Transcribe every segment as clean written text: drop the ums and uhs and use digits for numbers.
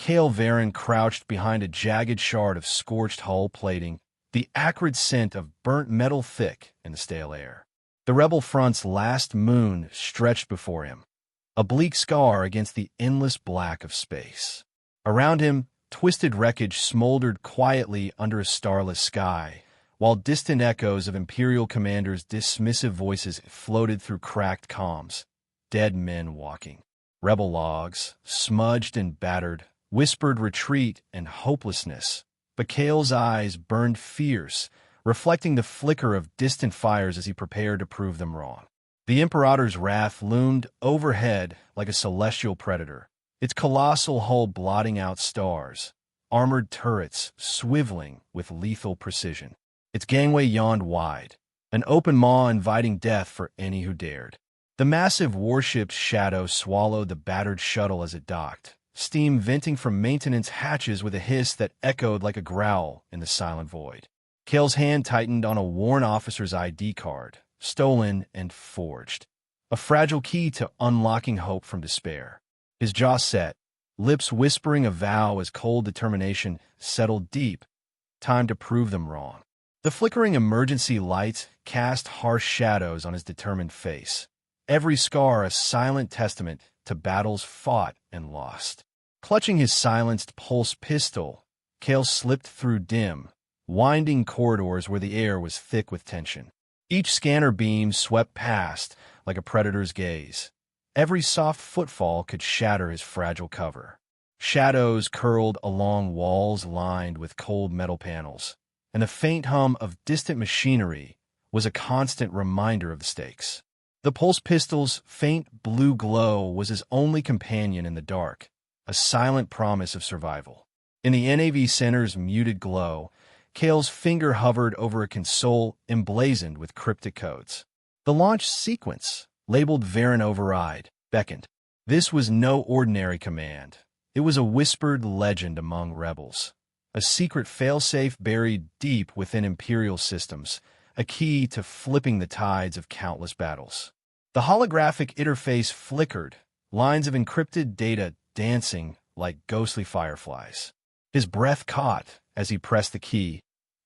Kale Varen crouched behind a jagged shard of scorched hull plating, the acrid scent of burnt metal thick in the stale air. The rebel front's last moon stretched before him, a bleak scar against the endless black of space. Around him, twisted wreckage smoldered quietly under a starless sky, while distant echoes of Imperial commanders' dismissive voices floated through cracked comms. Dead men walking. Rebel logs, smudged and battered, whispered retreat and hopelessness, but Kale's eyes burned fierce, reflecting the flicker of distant fires as he prepared to prove them wrong. The Imperator's wrath loomed overhead like a celestial predator, its colossal hull blotting out stars, armored turrets swiveling with lethal precision. Its gangway yawned wide, an open maw inviting death for any who dared. The massive warship's shadow swallowed the battered shuttle as it docked, steam venting from maintenance hatches with a hiss that echoed like a growl in the silent void. Kale's hand tightened on a worn officer's ID card, stolen and forged, a fragile key to unlocking hope from despair. His jaw set, lips whispering a vow as cold determination settled deep, time to prove them wrong. The flickering emergency lights cast harsh shadows on his determined face, every scar a silent testament to battles fought and lost. Clutching his silenced pulse pistol, Kale slipped through dim, winding corridors where the air was thick with tension. Each scanner beam swept past like a predator's gaze. Every soft footfall could shatter his fragile cover. Shadows curled along walls lined with cold metal panels, and the faint hum of distant machinery was a constant reminder of the stakes. The pulse pistol's faint blue glow was his only companion in the dark, a silent promise of survival. In the NAV Center's muted glow, Kale's finger hovered over a console emblazoned with cryptic codes. The launch sequence, labeled Varen Override, beckoned. This was no ordinary command. It was a whispered legend among rebels, a secret failsafe buried deep within Imperial systems, a key to flipping the tides of countless battles. The holographic interface flickered, lines of encrypted data dancing like ghostly fireflies. His breath caught as he pressed the key,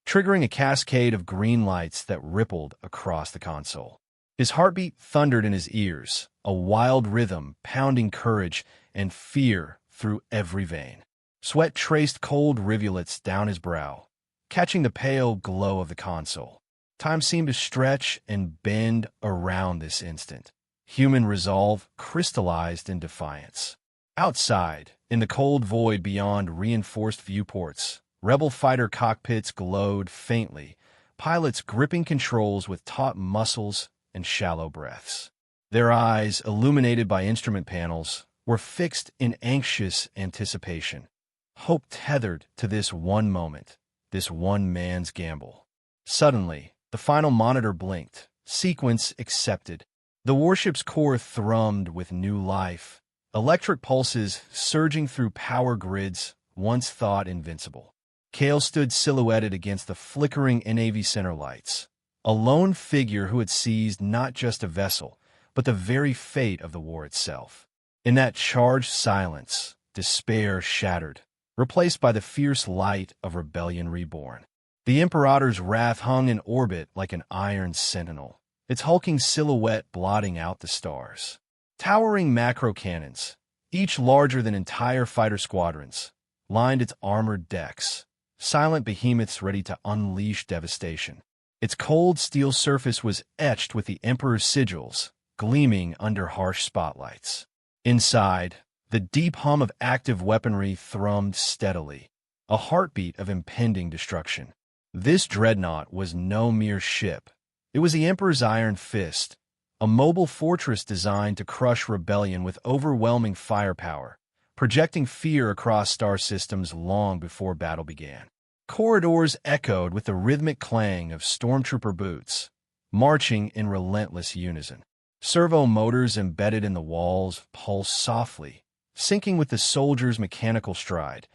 triggering a cascade of green lights that rippled across the console. His heartbeat thundered in his ears, a wild rhythm pounding courage and fear through every vein. Sweat traced cold rivulets down his brow, catching the pale glow of the console. Time seemed to stretch and bend around this instant. Human resolve crystallized in defiance. Outside, in the cold void beyond reinforced viewports, rebel fighter cockpits glowed faintly, pilots gripping controls with taut muscles and shallow breaths. Their eyes, illuminated by instrument panels, were fixed in anxious anticipation, hope tethered to this one moment, this one man's gamble. Suddenly, the final monitor blinked, sequence accepted. The warship's core thrummed with new life, electric pulses surging through power grids once thought invincible. Kale stood silhouetted against the flickering NAV Center lights, a lone figure who had seized not just a vessel, but the very fate of the war itself. In that charged silence, despair shattered, replaced by the fierce light of rebellion reborn. The Imperator's wrath hung in orbit like an iron sentinel, its hulking silhouette blotting out the stars. Towering macro cannons, each larger than entire fighter squadrons, lined its armored decks, silent behemoths ready to unleash devastation. Its cold steel surface was etched with the Emperor's sigils, gleaming under harsh spotlights. Inside, the deep hum of active weaponry thrummed steadily, a heartbeat of impending destruction. This dreadnought was no mere ship. It was the Emperor's iron fist, a mobile fortress designed to crush rebellion with overwhelming firepower, projecting fear across star systems long before battle began. Corridors echoed with the rhythmic clang of stormtrooper boots, marching in relentless unison. Servo motors embedded in the walls pulsed softly, syncing with the soldier's mechanical stride,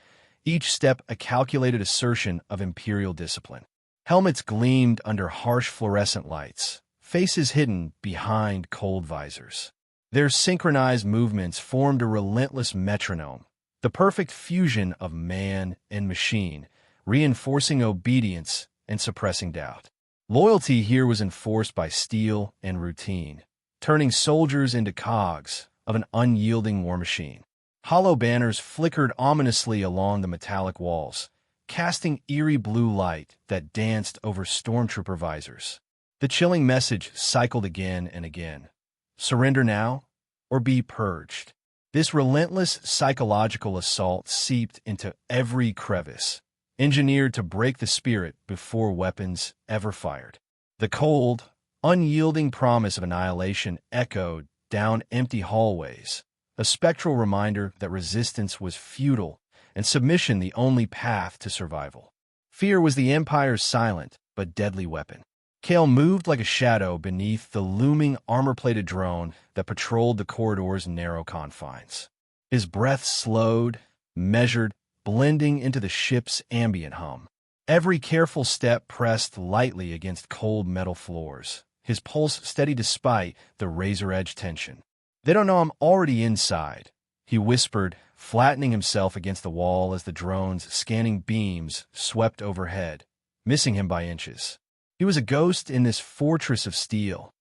each step a calculated assertion of Imperial discipline. Helmets gleamed under harsh fluorescent lights, faces hidden behind cold visors. Their synchronized movements formed a relentless metronome, the perfect fusion of man and machine, reinforcing obedience and suppressing doubt. Loyalty here was enforced by steel and routine, turning soldiers into cogs of an unyielding war machine. Hollow banners flickered ominously along the metallic walls, casting eerie blue light that danced over stormtrooper visors. The chilling message cycled again and again. Surrender now, or be purged. This relentless psychological assault seeped into every crevice, engineered to break the spirit before weapons ever fired. The cold, unyielding promise of annihilation echoed down empty hallways, a spectral reminder that resistance was futile and submission the only path to survival. Fear was the Empire's silent but deadly weapon. Kale moved like a shadow beneath the looming armor-plated drone that patrolled the corridor's narrow confines. His breath slowed, measured, blending into the ship's ambient hum. Every careful step pressed lightly against cold metal floors, his pulse steady despite the razor-edge tension. "They don't know I'm already inside," he whispered, flattening himself against the wall as the drone's scanning beams swept overhead, missing him by inches. He was a ghost in this fortress of steel,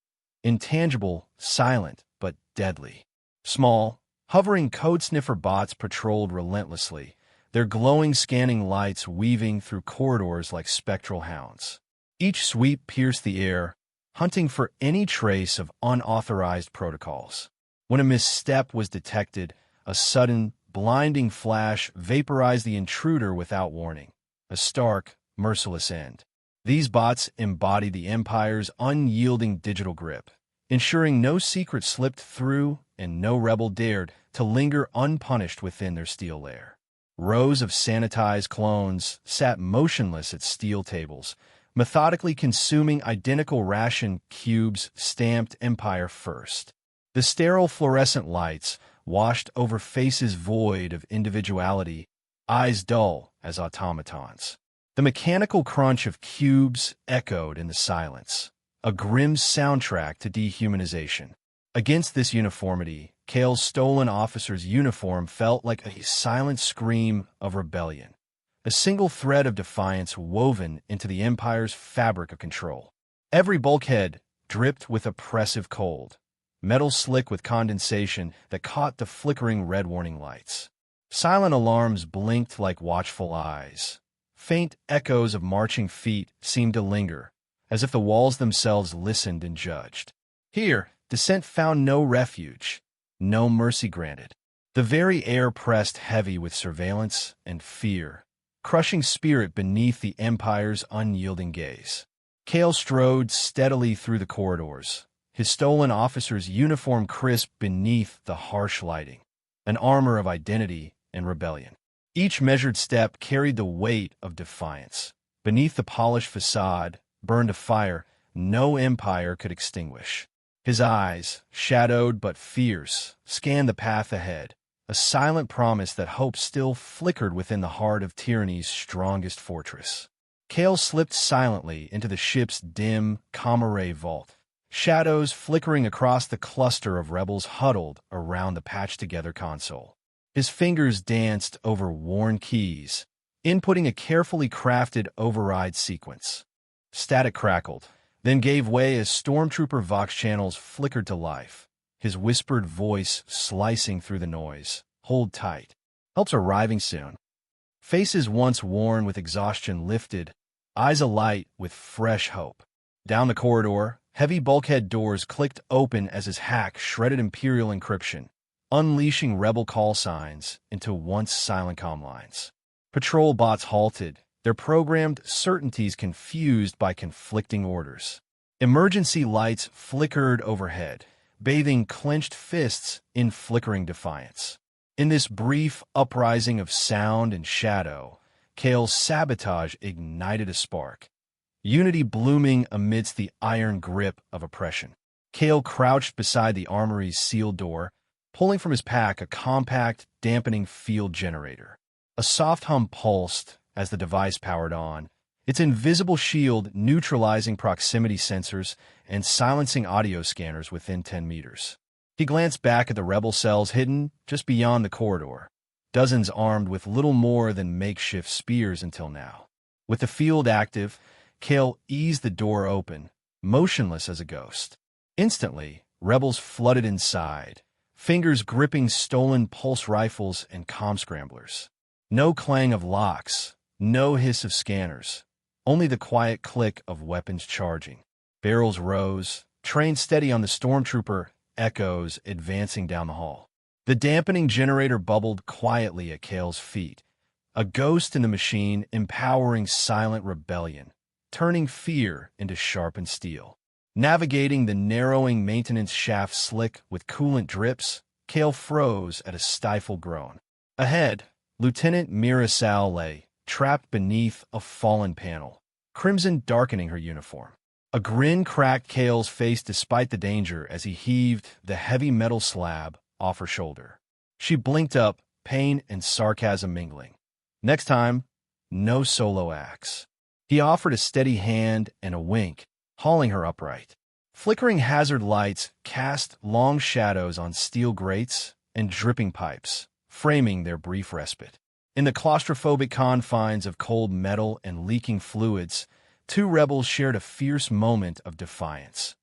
intangible, silent, but deadly. Small, hovering code sniffer bots patrolled relentlessly, their glowing scanning lights weaving through corridors like spectral hounds. Each sweep pierced the air, hunting for any trace of unauthorized protocols. When a misstep was detected, a sudden, blinding flash vaporized the intruder without warning, a stark, merciless end. These bots embodied the Empire's unyielding digital grip, ensuring no secret slipped through and no rebel dared to linger unpunished within their steel lair. Rows of sanitized clones sat motionless at steel tables, methodically consuming identical ration cubes stamped Empire First. The sterile fluorescent lights washed over faces void of individuality, eyes dull as automatons. The mechanical crunch of cubes echoed in the silence, a grim soundtrack to dehumanization. Against this uniformity, Kale's stolen officer's uniform felt like a silent scream of rebellion, a single thread of defiance woven into the Empire's fabric of control. Every bulkhead dripped with oppressive cold, metal slick with condensation that caught the flickering red warning lights. Silent alarms blinked like watchful eyes. Faint echoes of marching feet seemed to linger, as if the walls themselves listened and judged. Here, dissent found no refuge, no mercy granted. The very air pressed heavy with surveillance and fear, crushing spirit beneath the Empire's unyielding gaze. Kale strode steadily through the corridors, his stolen officer's uniform crisp beneath the harsh lighting, an armor of identity and rebellion. Each measured step carried the weight of defiance. Beneath the polished facade burned a fire no empire could extinguish. His eyes, shadowed but fierce, scanned the path ahead, a silent promise that hope still flickered within the heart of tyranny's strongest fortress. Kale slipped silently into the ship's dim, comma-ray vault, shadows flickering across the cluster of rebels huddled around the patched-together console. His fingers danced over worn keys, inputting a carefully crafted override sequence. Static crackled, then gave way as stormtrooper vox channels flickered to life, his whispered voice slicing through the noise. "Hold tight. Help's arriving soon." Faces once worn with exhaustion lifted, eyes alight with fresh hope. Down the corridor, heavy bulkhead doors clicked open as his hack shredded Imperial encryption, unleashing rebel call signs into once silent comm lines. Patrol bots halted, their programmed certainties confused by conflicting orders. Emergency lights flickered overhead, bathing clenched fists in flickering defiance. In this brief uprising of sound and shadow, Kale's sabotage ignited a spark, unity blooming amidst the iron grip of oppression. Kale crouched beside the armory's sealed door, pulling from his pack a compact, dampening field generator. A soft hum pulsed as the device powered on, its invisible shield neutralizing proximity sensors and silencing audio scanners within 10 meters. He glanced back at the rebel cells hidden just beyond the corridor, dozens armed with little more than makeshift spears until now. With the field active, Kale eased the door open, motionless as a ghost. Instantly, rebels flooded inside, fingers gripping stolen pulse rifles and comm scramblers. No clang of locks, no hiss of scanners, only the quiet click of weapons charging. Barrels rose, trained steady on the stormtrooper, echoes advancing down the hall. The dampening generator bubbled quietly at Kale's feet, a ghost in the machine empowering silent rebellion, turning fear into sharpened steel. Navigating the narrowing maintenance shaft slick with coolant drips, Kale froze at a stifled groan. Ahead, Lieutenant Mira Sal lay, trapped beneath a fallen panel, crimson darkening her uniform. A grin cracked Kale's face despite the danger as he heaved the heavy metal slab off her shoulder. She blinked up, pain and sarcasm mingling. Next time, no solo acts. He offered a steady hand and a wink, hauling her upright. Flickering hazard lights cast long shadows on steel grates and dripping pipes, framing their brief respite. In the claustrophobic confines of cold metal and leaking fluids, two rebels shared a fierce moment of defiance,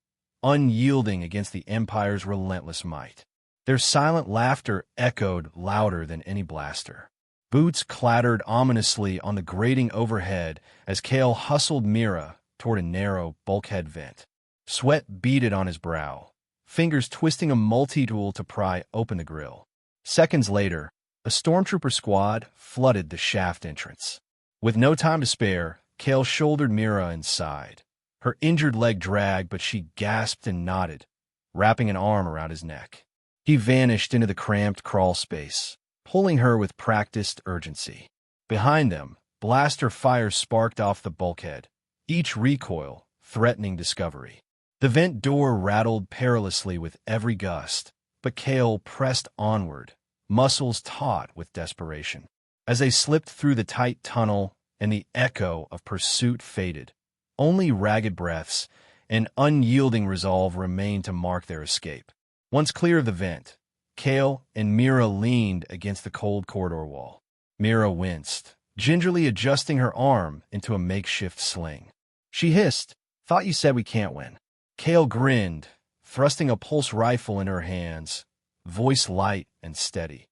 unyielding against the Empire's relentless might. Their silent laughter echoed louder than any blaster. Boots clattered ominously on the grating overhead as Kale hustled Mira toward a narrow bulkhead vent. Sweat beaded on his brow, fingers twisting a multi-tool to pry open the grill. Seconds later, a stormtrooper squad flooded the shaft entrance. With no time to spare, Kale shouldered Mira inside. Her injured leg dragged, but she gasped and nodded, wrapping an arm around his neck. He vanished into the cramped crawl space, pulling her with practiced urgency. Behind them, blaster fire sparked off the bulkhead, each recoil threatening discovery. The vent door rattled perilously with every gust, but Kale pressed onward, muscles taut with desperation. As they slipped through the tight tunnel and the echo of pursuit faded, only ragged breaths and unyielding resolve remained to mark their escape. Once clear of the vent, Kale and Mira leaned against the cold corridor wall. Mira winced, gingerly adjusting her arm into a makeshift sling. She hissed, "Thought you said we can't win." Kale grinned, thrusting a pulse rifle in her hands, voice light and steady.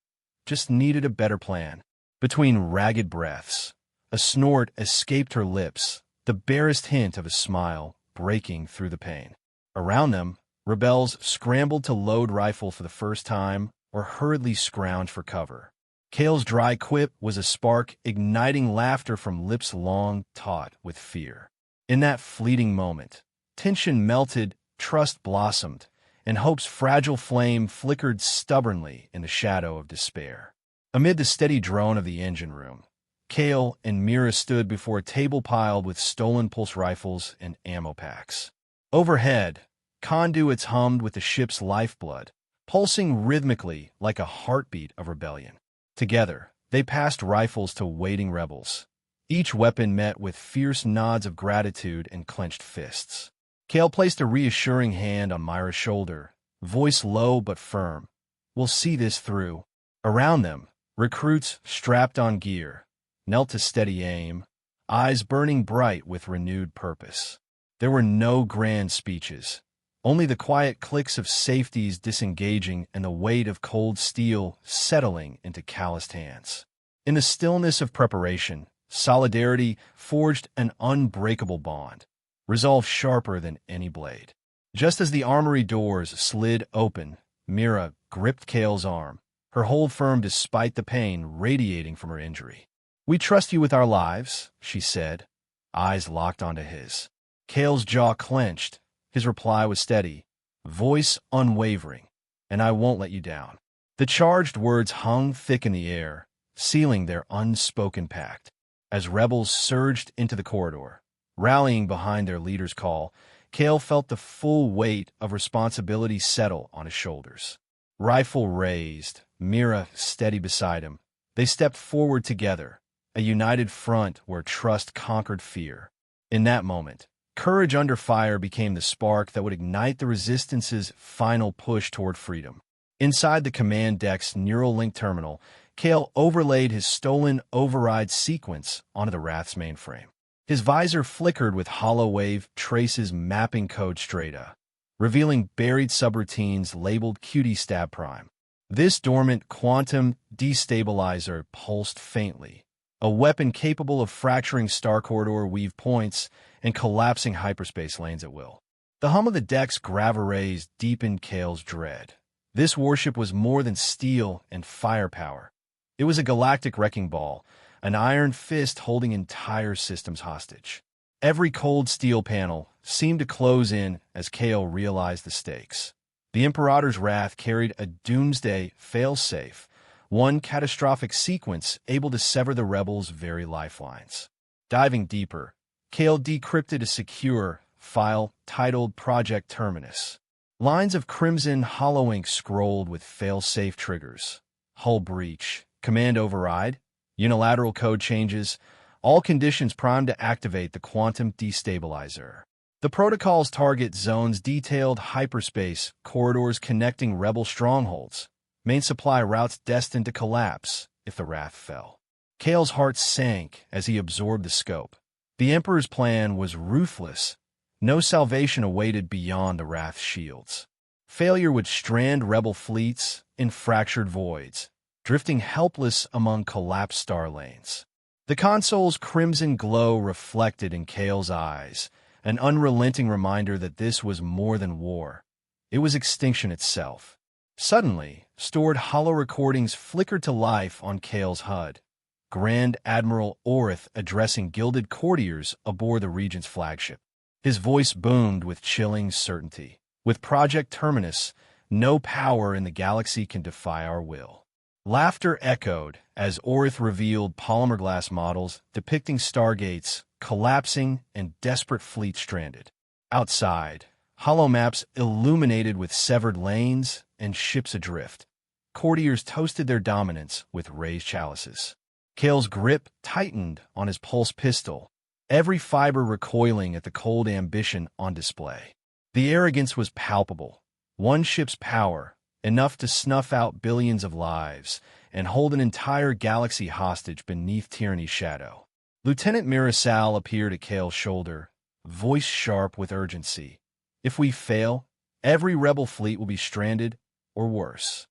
Just needed a better plan. Between ragged breaths, a snort escaped her lips, the barest hint of a smile breaking through the pain. Around them, rebels scrambled to load rifle for the first time or hurriedly scrounged for cover. Kale's dry quip was a spark igniting laughter from lips long taut with fear. In that fleeting moment, tension melted, trust blossomed, and hope's fragile flame flickered stubbornly in the shadow of despair. Amid the steady drone of the engine room, Kale and Mira stood before a table piled with stolen pulse rifles and ammo packs. Overhead, conduits hummed with the ship's lifeblood, pulsing rhythmically like a heartbeat of rebellion. Together, they passed rifles to waiting rebels, each weapon met with fierce nods of gratitude and clenched fists. Kale placed a reassuring hand on Myra's shoulder, voice low but firm. "We'll see this through." Around them, recruits strapped on gear, knelt to steady aim, eyes burning bright with renewed purpose. There were no grand speeches, only the quiet clicks of safeties disengaging and the weight of cold steel settling into calloused hands. In the stillness of preparation, solidarity forged an unbreakable bond, resolve sharper than any blade. Just as the armory doors slid open, Mira gripped Kale's arm, her hold firm despite the pain radiating from her injury. "We trust you with our lives," she said, eyes locked onto his. Kale's jaw clenched. His reply was steady, voice unwavering, "And I won't let you down." The charged words hung thick in the air, sealing their unspoken pact. As rebels surged into the corridor, rallying behind their leader's call, Kale felt the full weight of responsibility settle on his shoulders. Rifle raised, Mira steady beside him, they stepped forward together, a united front where trust conquered fear. In that moment, courage under fire became the spark that would ignite the Resistance's final push toward freedom. Inside the command deck's neural link terminal, Kale overlaid his stolen override sequence onto the Wrath's mainframe. His visor flickered with hollow wave traces mapping code strata, revealing buried subroutines labeled QD Stab Prime. This dormant quantum destabilizer pulsed faintly, a weapon capable of fracturing star corridor weave points and collapsing hyperspace lanes at will. The hum of the deck's grav arrays deepened Kale's dread. This warship was more than steel and firepower. It was a galactic wrecking ball, an iron fist holding entire systems hostage. Every cold steel panel seemed to close in as Kale realized the stakes. The Imperator's wrath carried a doomsday failsafe, one catastrophic sequence able to sever the rebels' very lifelines. Diving deeper, Kale decrypted a secure file titled Project Terminus. Lines of crimson hollow ink scrolled with failsafe triggers. Hull breach, command override, unilateral code changes, all conditions primed to activate the quantum destabilizer. The protocol's target zones detailed hyperspace corridors connecting rebel strongholds, main supply routes destined to collapse if the Wrath fell. Kale's heart sank as he absorbed the scope. The Emperor's plan was ruthless. No salvation awaited beyond the Wrath's shields. Failure would strand rebel fleets in fractured voids, drifting helpless among collapsed star lanes. The console's crimson glow reflected in Kale's eyes, an unrelenting reminder that this was more than war. It was extinction itself. Suddenly, stored hollow recordings flickered to life on Kale's HUD. Grand Admiral Orith addressing gilded courtiers aboard the Regent's flagship. His voice boomed with chilling certainty. With Project Terminus, no power in the galaxy can defy our will. Laughter echoed as Orith revealed polymer glass models depicting stargates collapsing and desperate fleets stranded. Outside, hollow maps illuminated with severed lanes and ships adrift. Courtiers toasted their dominance with raised chalices. Kale's grip tightened on his pulse pistol, every fiber recoiling at the cold ambition on display. The arrogance was palpable. One ship's power, enough to snuff out billions of lives and hold an entire galaxy hostage beneath tyranny's shadow. Lieutenant Mirasal appeared at Kale's shoulder, voice sharp with urgency. If we fail, every rebel fleet will be stranded, or worse.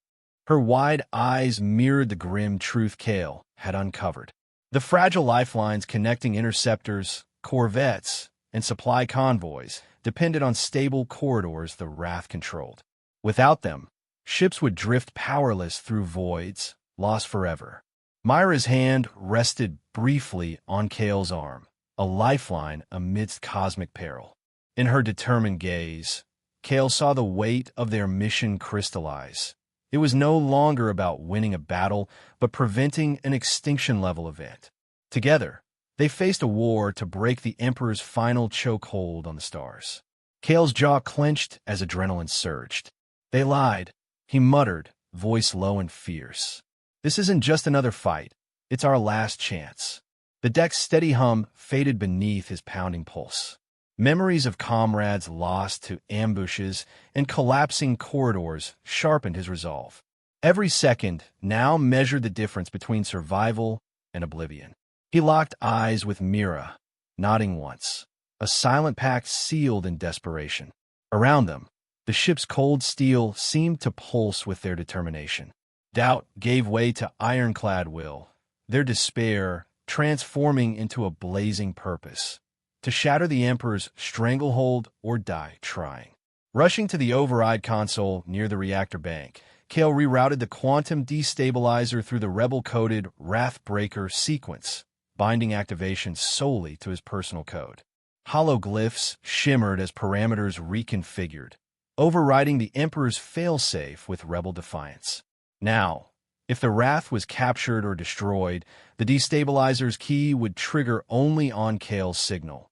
Her wide eyes mirrored the grim truth Kale had uncovered. The fragile lifelines connecting interceptors, corvettes, and supply convoys depended on stable corridors the Wrath controlled. Without them, ships would drift powerless through voids, lost forever. Myra's hand rested briefly on Kale's arm, a lifeline amidst cosmic peril. In her determined gaze, Kale saw the weight of their mission crystallize. It was no longer about winning a battle, but preventing an extinction-level event. Together, they faced a war to break the Emperor's final chokehold on the stars. Kale's jaw clenched as adrenaline surged. They lied, he muttered, voice low and fierce. This isn't just another fight, it's our last chance. The deck's steady hum faded beneath his pounding pulse. Memories of comrades lost to ambushes and collapsing corridors sharpened his resolve. Every second now measured the difference between survival and oblivion. He locked eyes with Mira, nodding once, a silent pact sealed in desperation. Around them, the ship's cold steel seemed to pulse with their determination. Doubt gave way to ironclad will, their despair transforming into a blazing purpose. To shatter the Emperor's stranglehold or die trying. Rushing to the override console near the reactor bank, Kale rerouted the quantum destabilizer through the rebel-coded Wrathbreaker sequence, binding activation solely to his personal code. Hologlyphs shimmered as parameters reconfigured, overriding the Emperor's failsafe with rebel defiance. Now, if the Wrath was captured or destroyed, the destabilizer's key would trigger only on Kale's signal.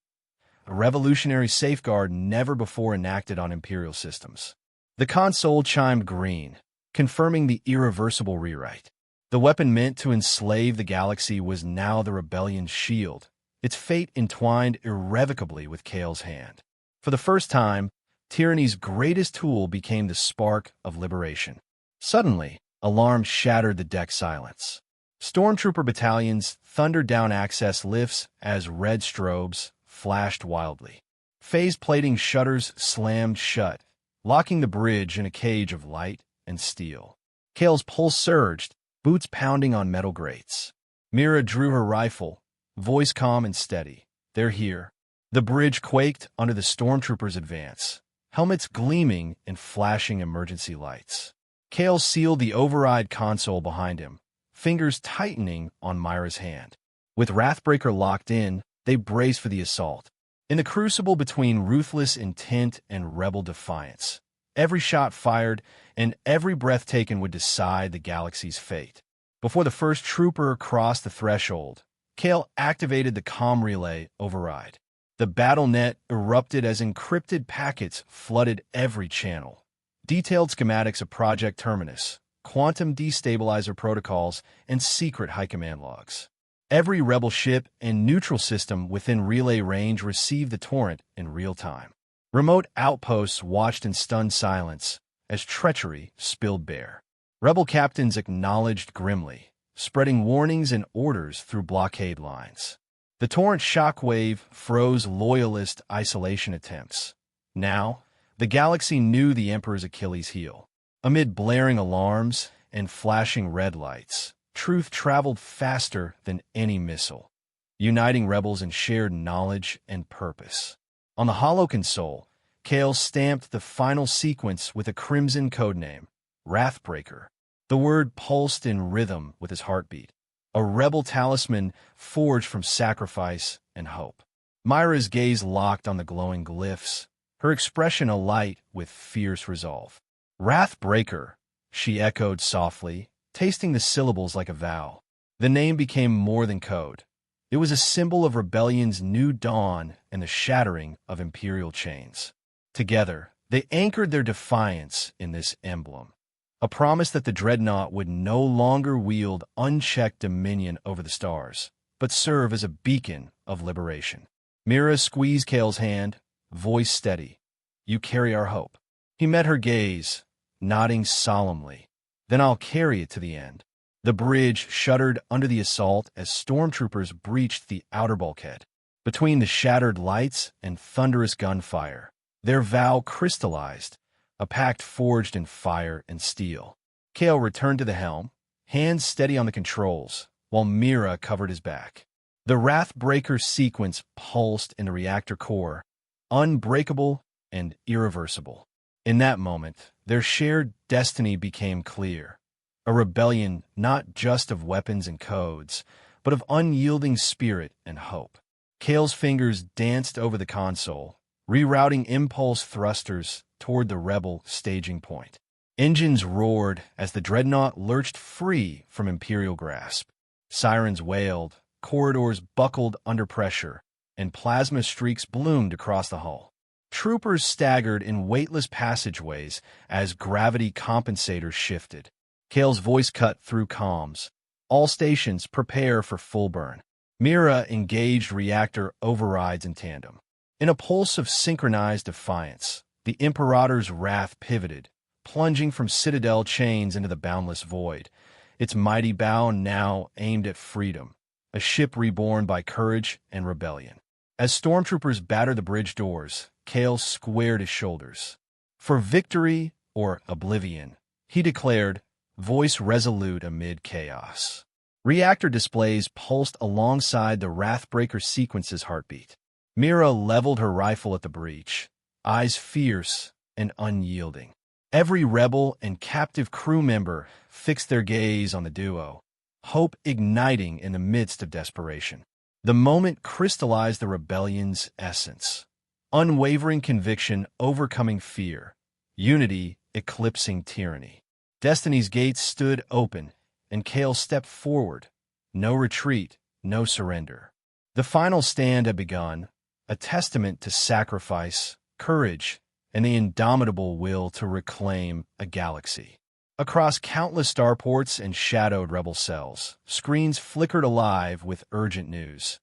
A revolutionary safeguard never before enacted on Imperial systems. The console chimed green, confirming the irreversible rewrite. The weapon meant to enslave the galaxy was now the rebellion's shield, its fate entwined irrevocably with Kale's hand. For the first time, tyranny's greatest tool became the spark of liberation. Suddenly, alarm shattered the deck silence. Stormtrooper battalions thundered down access lifts as red strobes flashed wildly. Phase plating shutters slammed shut, locking the bridge in a cage of light and steel. Kale's pulse surged, boots pounding on metal grates. Mira drew her rifle, voice calm and steady. They're here. The bridge quaked under the stormtroopers' advance, helmets gleaming in flashing emergency lights. Kale sealed the override console behind him, fingers tightening on Myra's hand. With Wrathbreaker locked in, they braced for the assault. In the crucible between ruthless intent and rebel defiance, every shot fired and every breath taken would decide the galaxy's fate. Before the first trooper crossed the threshold, Kale activated the comm relay override. The battle net erupted as encrypted packets flooded every channel. Detailed schematics of Project Terminus, quantum destabilizer protocols, and secret high command logs. Every rebel ship and neutral system within relay range received the torrent in real time. Remote outposts watched in stunned silence as treachery spilled bare. Rebel captains acknowledged grimly, spreading warnings and orders through blockade lines. The torrent shockwave froze loyalist isolation attempts. Now, the galaxy knew the Emperor's Achilles heel. Amid blaring alarms and flashing red lights, truth traveled faster than any missile, uniting rebels in shared knowledge and purpose. On the holo console, Kale stamped the final sequence with a crimson codename, Wrathbreaker. The word pulsed in rhythm with his heartbeat, a rebel talisman forged from sacrifice and hope. Myra's gaze locked on the glowing glyphs, her expression alight with fierce resolve. Wrathbreaker, she echoed softly, tasting the syllables like a vow. The name became more than code. It was a symbol of rebellion's new dawn and the shattering of imperial chains. Together, they anchored their defiance in this emblem, a promise that the dreadnought would no longer wield unchecked dominion over the stars, but serve as a beacon of liberation. Mira squeezed Kale's hand, voice steady. You carry our hope. He met her gaze, nodding solemnly. Then I'll carry it to the end. The bridge shuddered under the assault as stormtroopers breached the outer bulkhead. Between the shattered lights and thunderous gunfire, their vow crystallized, a pact forged in fire and steel. Kale returned to the helm, hands steady on the controls, while Mira covered his back. The Wrathbreaker sequence pulsed in the reactor core, unbreakable and irreversible. In that moment, their shared destiny became clear. A rebellion not just of weapons and codes, but of unyielding spirit and hope. Kale's fingers danced over the console, rerouting impulse thrusters toward the rebel staging point. Engines roared as the dreadnought lurched free from Imperial grasp. Sirens wailed, corridors buckled under pressure, and plasma streaks bloomed across the hull. Troopers staggered in weightless passageways as gravity compensators shifted. Kale's voice cut through comms. All stations prepare for full burn. Mira engaged reactor overrides in tandem. In a pulse of synchronized defiance, the Imperator's wrath pivoted, plunging from citadel chains into the boundless void, its mighty bow now aimed at freedom, a ship reborn by courage and rebellion. As stormtroopers battered the bridge doors, Kale squared his shoulders. For victory or oblivion, he declared, voice resolute amid chaos. Reactor displays pulsed alongside the Wrathbreaker sequence's heartbeat. Mira leveled her rifle at the breach, eyes fierce and unyielding. Every rebel and captive crew member fixed their gaze on the duo, hope igniting in the midst of desperation. The moment crystallized the rebellion's essence. Unwavering conviction overcoming fear, unity eclipsing tyranny. Destiny's gates stood open, and Kale stepped forward. No retreat, no surrender. The final stand had begun, a testament to sacrifice, courage, and the indomitable will to reclaim a galaxy. Across countless starports and shadowed rebel cells, screens flickered alive with urgent news.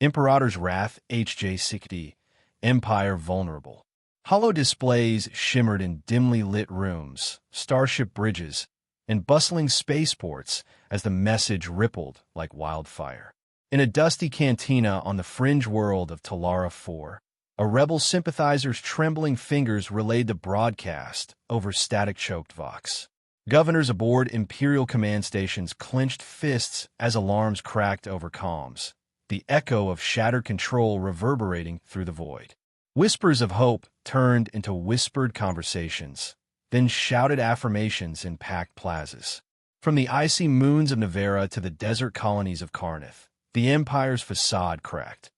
Imperator's Wrath HJ60, Empire vulnerable. Holo displays shimmered in dimly lit rooms, starship bridges, and bustling spaceports as the message rippled like wildfire. In a dusty cantina on the fringe world of Talara 4, a rebel sympathizer's trembling fingers relayed the broadcast over static-choked vox. Governors aboard Imperial command stations clenched fists as alarms cracked over comms, the echo of shattered control reverberating through the void. Whispers of hope turned into whispered conversations, then shouted affirmations in packed plazas. From the icy moons of Nevera to the desert colonies of Karnath, the Empire's facade cracked.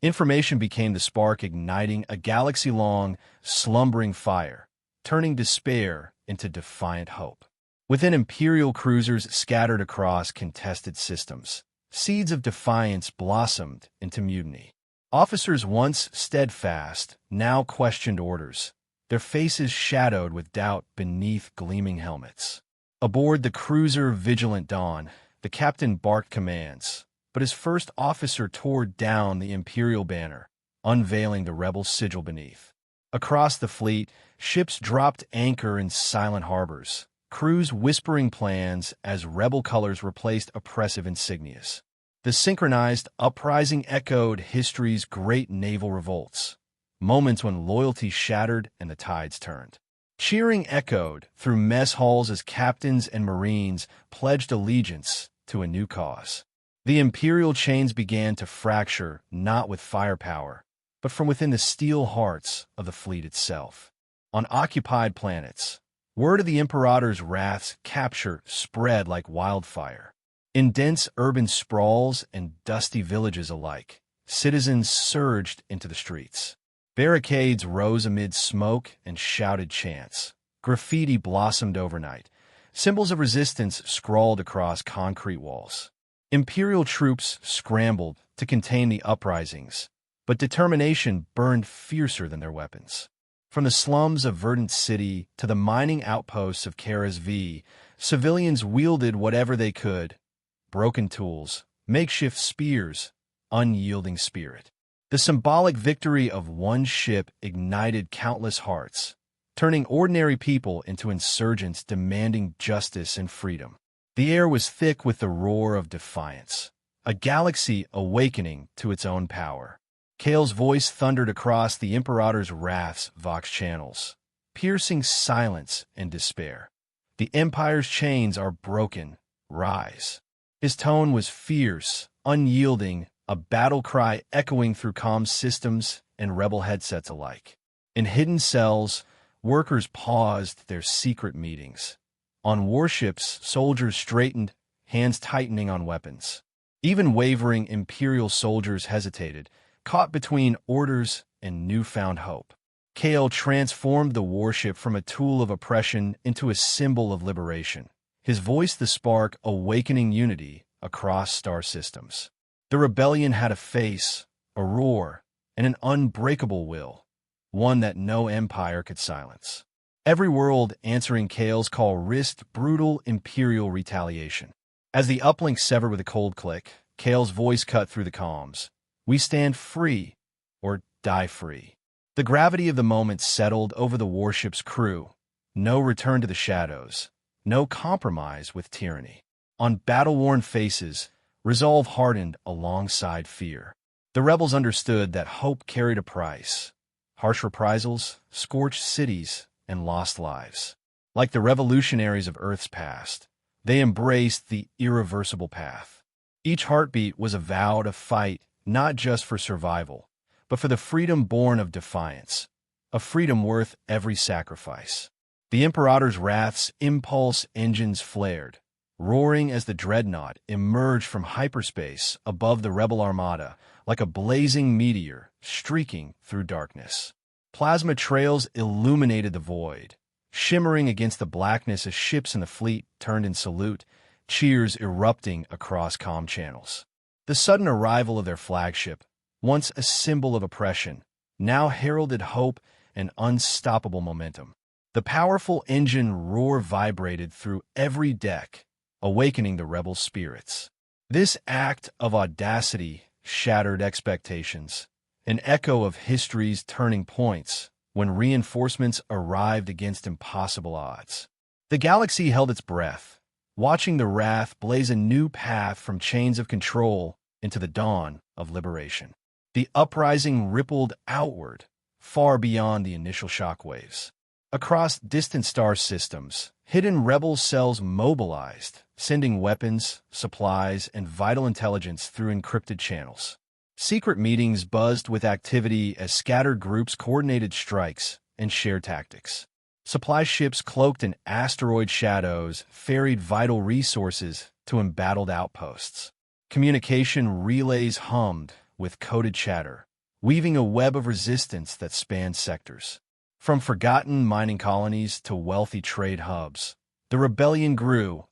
Information became the spark igniting a galaxy-long, slumbering fire, turning despair into defiant hope. Within Imperial cruisers scattered across contested systems, seeds of defiance blossomed into mutiny. Officers once steadfast now questioned orders, their faces shadowed with doubt beneath gleaming helmets. Aboard the cruiser Vigilant Dawn, the captain barked commands, but his first officer tore down the Imperial banner, unveiling the rebel sigil beneath. Across the fleet, ships dropped anchor in silent harbors, crews whispering plans as rebel colors replaced oppressive insignias. The synchronized uprising echoed history's great naval revolts, moments when loyalty shattered and the tides turned. Cheering echoed through mess halls as captains and marines pledged allegiance to a new cause. The Imperial chains began to fracture not with firepower, but from within the steel hearts of the fleet itself. On occupied planets, word of the Imperator's wrath's capture spread like wildfire. In dense urban sprawls and dusty villages alike, citizens surged into the streets. Barricades rose amid smoke and shouted chants. Graffiti blossomed overnight. Symbols of resistance scrawled across concrete walls. Imperial troops scrambled to contain the uprisings, but determination burned fiercer than their weapons. From the slums of Verdant City to the mining outposts of Karas V, civilians wielded whatever they could: broken tools, makeshift spears, unyielding spirit. The symbolic victory of one ship ignited countless hearts, turning ordinary people into insurgents demanding justice and freedom. The air was thick with the roar of defiance, a galaxy awakening to its own power. Kale's voice thundered across the Imperator's wrath's vox channels, piercing silence and despair. The Empire's chains are broken. Rise. His tone was fierce, unyielding, a battle cry echoing through comm systems and rebel headsets alike. In hidden cells, workers paused their secret meetings. On warships, soldiers straightened, hands tightening on weapons. Even wavering Imperial soldiers hesitated, caught between orders and newfound hope. Kale transformed the warship from a tool of oppression into a symbol of liberation, his voice the spark awakening unity across star systems. The rebellion had a face, a roar, and an unbreakable will, one that no empire could silence. Every world answering Kale's call risked brutal Imperial retaliation. As the uplink severed with a cold click, Kale's voice cut through the comms. We stand free, or die free. The gravity of the moment settled over the warship's crew. No return to the shadows. No compromise with tyranny. On battle-worn faces, resolve hardened alongside fear. The rebels understood that hope carried a price. Harsh reprisals, scorched cities, and lost lives. Like the revolutionaries of Earth's past, they embraced the irreversible path. Each heartbeat was a vow to fight not just for survival, but for the freedom born of defiance, a freedom worth every sacrifice. The Imperator's wrath's impulse engines flared, roaring as the dreadnought emerged from hyperspace above the rebel armada like a blazing meteor streaking through darkness. Plasma trails illuminated the void, shimmering against the blackness as ships in the fleet turned in salute, cheers erupting across comm channels. The sudden arrival of their flagship, once a symbol of oppression, now heralded hope and unstoppable momentum. The powerful engine roar vibrated through every deck, awakening the rebel spirits. This act of audacity shattered expectations, an echo of history's turning points when reinforcements arrived against impossible odds. The galaxy held its breath, watching the Wrath blaze a new path from chains of control into the dawn of liberation. The uprising rippled outward, far beyond the initial shockwaves. Across distant star systems, hidden rebel cells mobilized, sending weapons, supplies, and vital intelligence through encrypted channels. Secret meetings buzzed with activity as scattered groups coordinated strikes and shared tactics. Supply ships cloaked in asteroid shadows ferried vital resources to embattled outposts. Communication relays hummed with coded chatter, weaving a web of resistance that spanned sectors. From forgotten mining colonies to wealthy trade hubs, the rebellion grew,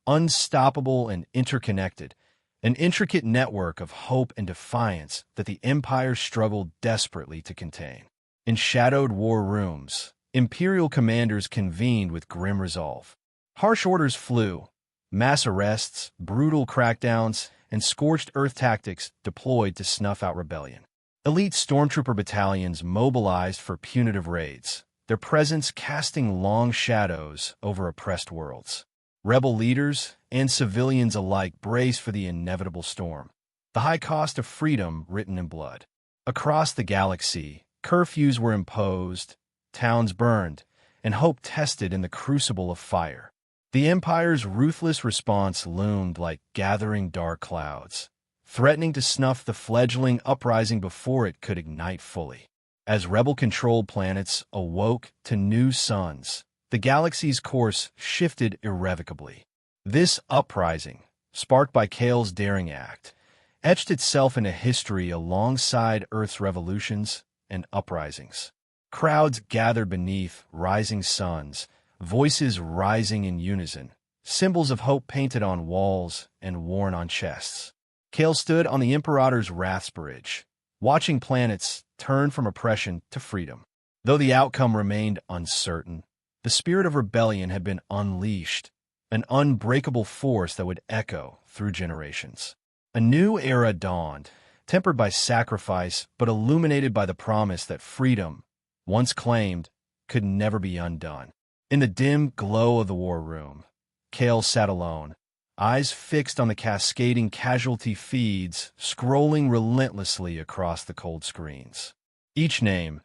unstoppable and interconnected, an intricate network of hope and defiance that the Empire struggled desperately to contain. In shadowed war rooms, Imperial commanders convened with grim resolve. Harsh orders flew, mass arrests, brutal crackdowns, and scorched earth tactics deployed to snuff out rebellion. Elite stormtrooper battalions mobilized for punitive raids, their presence casting long shadows over oppressed worlds. Rebel leaders and civilians alike braced for the inevitable storm, the high cost of freedom written in blood. Across the galaxy, curfews were imposed, towns burned, and hope tested in the crucible of fire. The Empire's ruthless response loomed like gathering dark clouds, threatening to snuff the fledgling uprising before it could ignite fully. As rebel-controlled planets awoke to new suns, the galaxy's course shifted irrevocably. This uprising, sparked by Kale's daring act, etched itself into history alongside Earth's revolutions and uprisings. Crowds gathered beneath rising suns, voices rising in unison, symbols of hope painted on walls and worn on chests. Kale stood on the Imperator's Wrath's bridge, watching planets turn from oppression to freedom. Though the outcome remained uncertain, the spirit of rebellion had been unleashed, an unbreakable force that would echo through generations. A new era dawned, tempered by sacrifice but illuminated by the promise that freedom, once claimed, could never be undone. In the dim glow of the war room, Kale sat alone, eyes fixed on the cascading casualty feeds scrolling relentlessly across the cold screens. Each name,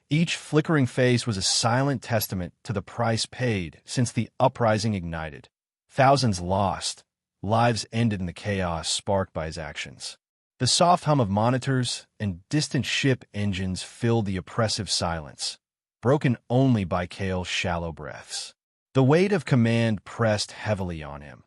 each flickering face was a silent testament to the price paid since the uprising ignited. Thousands lost, lives ended in the chaos sparked by his actions. The soft hum of monitors and distant ship engines filled the oppressive silence, broken only by Kale's shallow breaths. The weight of command pressed heavily on him,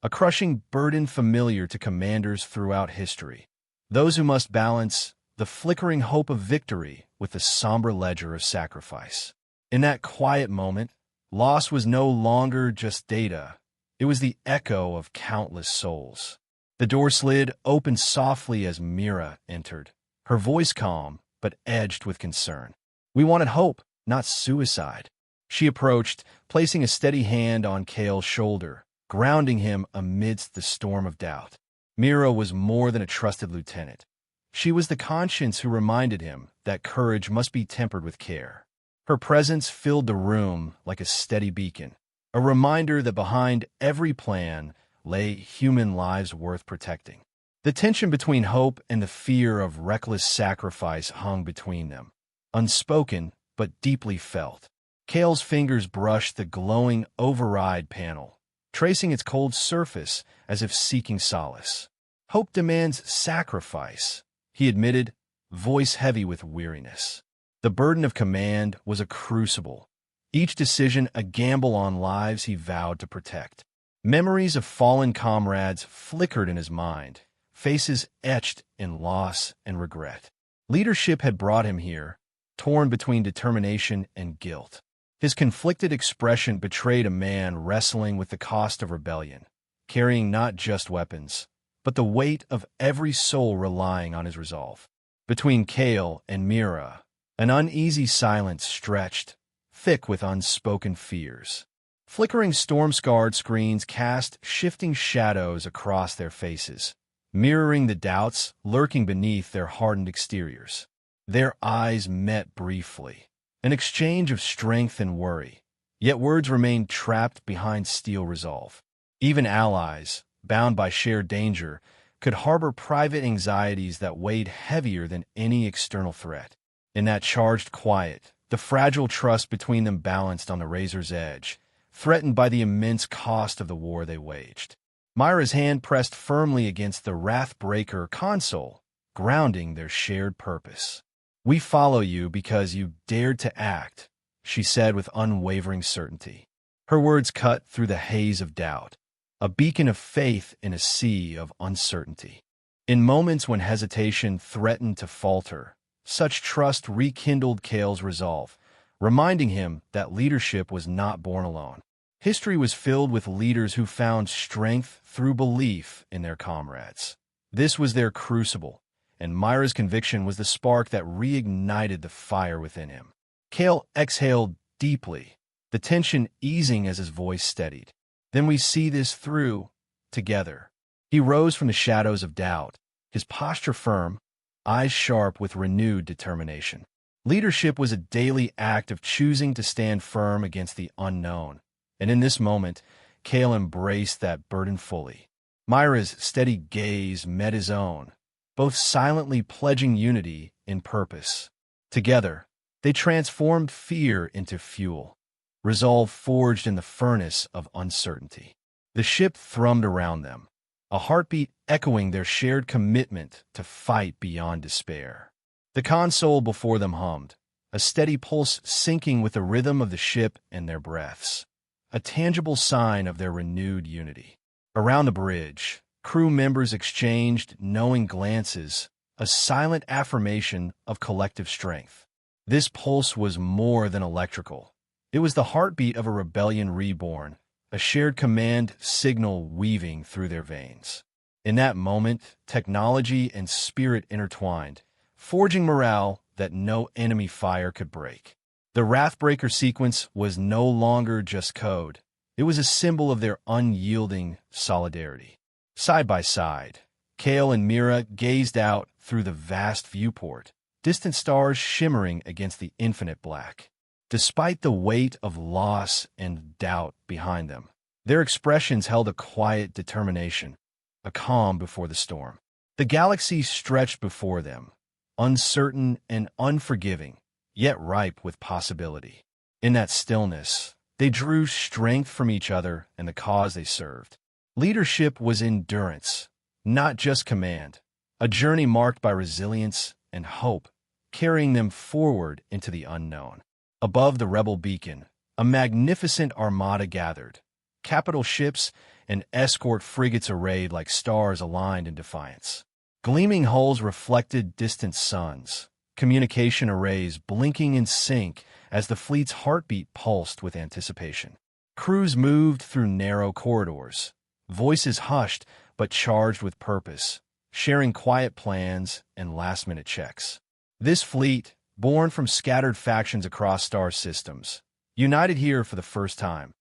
a crushing burden familiar to commanders throughout history, those who must balance the flickering hope of victory with the somber ledger of sacrifice. In that quiet moment, loss was no longer just data, it was the echo of countless souls. The door slid open softly as Mira entered, her voice calm but edged with concern. "We wanted hope, not suicide." She approached, placing a steady hand on Kale's shoulder, grounding him amidst the storm of doubt. Mira was more than a trusted lieutenant. She was the conscience who reminded him that courage must be tempered with care. Her presence filled the room like a steady beacon, a reminder that behind every plan lay human lives worth protecting. The tension between hope and the fear of reckless sacrifice hung between them, unspoken but deeply felt. Kale's fingers brushed the glowing override panel, tracing its cold surface as if seeking solace. "Hope demands sacrifice," he admitted, voice heavy with weariness. The burden of command was a crucible, each decision a gamble on lives he vowed to protect. Memories of fallen comrades flickered in his mind, faces etched in loss and regret. Leadership had brought him here, torn between determination and guilt. His conflicted expression betrayed a man wrestling with the cost of rebellion, carrying not just weapons, but the weight of every soul relying on his resolve. Between Kale and Mira, an uneasy silence stretched, thick with unspoken fears. Flickering storm-scarred screens cast shifting shadows across their faces, mirroring the doubts lurking beneath their hardened exteriors. Their eyes met briefly, an exchange of strength and worry, Yet words remained trapped behind steel resolve. Even allies, bound by shared danger, could harbor private anxieties that weighed heavier than any external threat. In that charged quiet, the fragile trust between them balanced on the razor's edge, threatened by the immense cost of the war they waged. Myra's hand pressed firmly against the Wrathbreaker console, grounding their shared purpose. "We follow you because you dared to act," she said with unwavering certainty. Her words cut through the haze of doubt, a beacon of faith in a sea of uncertainty. In moments when hesitation threatened to falter, such trust rekindled Cale's resolve, reminding him that leadership was not born alone. History was filled with leaders who found strength through belief in their comrades. This was their crucible, and Myra's conviction was the spark that reignited the fire within him. Cale exhaled deeply, the tension easing as his voice steadied. "Then we see this through, together." He rose from the shadows of doubt, his posture firm, eyes sharp with renewed determination. Leadership was a daily act of choosing to stand firm against the unknown, and in this moment, Cale embraced that burden fully. Myra's steady gaze met his own, both silently pledging unity in purpose. Together, they transformed fear into fuel, resolve forged in the furnace of uncertainty. The ship thrummed around them, a heartbeat echoing their shared commitment to fight beyond despair. The console before them hummed, a steady pulse syncing with the rhythm of the ship and their breaths, a tangible sign of their renewed unity. Around the bridge, crew members exchanged knowing glances, a silent affirmation of collective strength. This pulse was more than electrical. It was the heartbeat of a rebellion reborn, a shared command signal weaving through their veins. In that moment, technology and spirit intertwined, forging morale that no enemy fire could break. The Wrathbreaker sequence was no longer just code. It was a symbol of their unyielding solidarity. Side by side, Cale and Mira gazed out through the vast viewport, distant stars shimmering against the infinite black. Despite the weight of loss and doubt behind them, their expressions held a quiet determination, a calm before the storm. The galaxy stretched before them, uncertain and unforgiving, yet ripe with possibility. In that stillness, they drew strength from each other and the cause they served. Leadership was endurance, not just command, a journey marked by resilience and hope, carrying them forward into the unknown. Above the rebel beacon, a magnificent armada gathered, capital ships and escort frigates arrayed like stars aligned in defiance. Gleaming hulls reflected distant suns, communication arrays blinking in sync as the fleet's heartbeat pulsed with anticipation. Crews moved through narrow corridors, voices hushed but charged with purpose, sharing quiet plans and last-minute checks. This fleet, born from scattered factions across star systems, united here for the first time,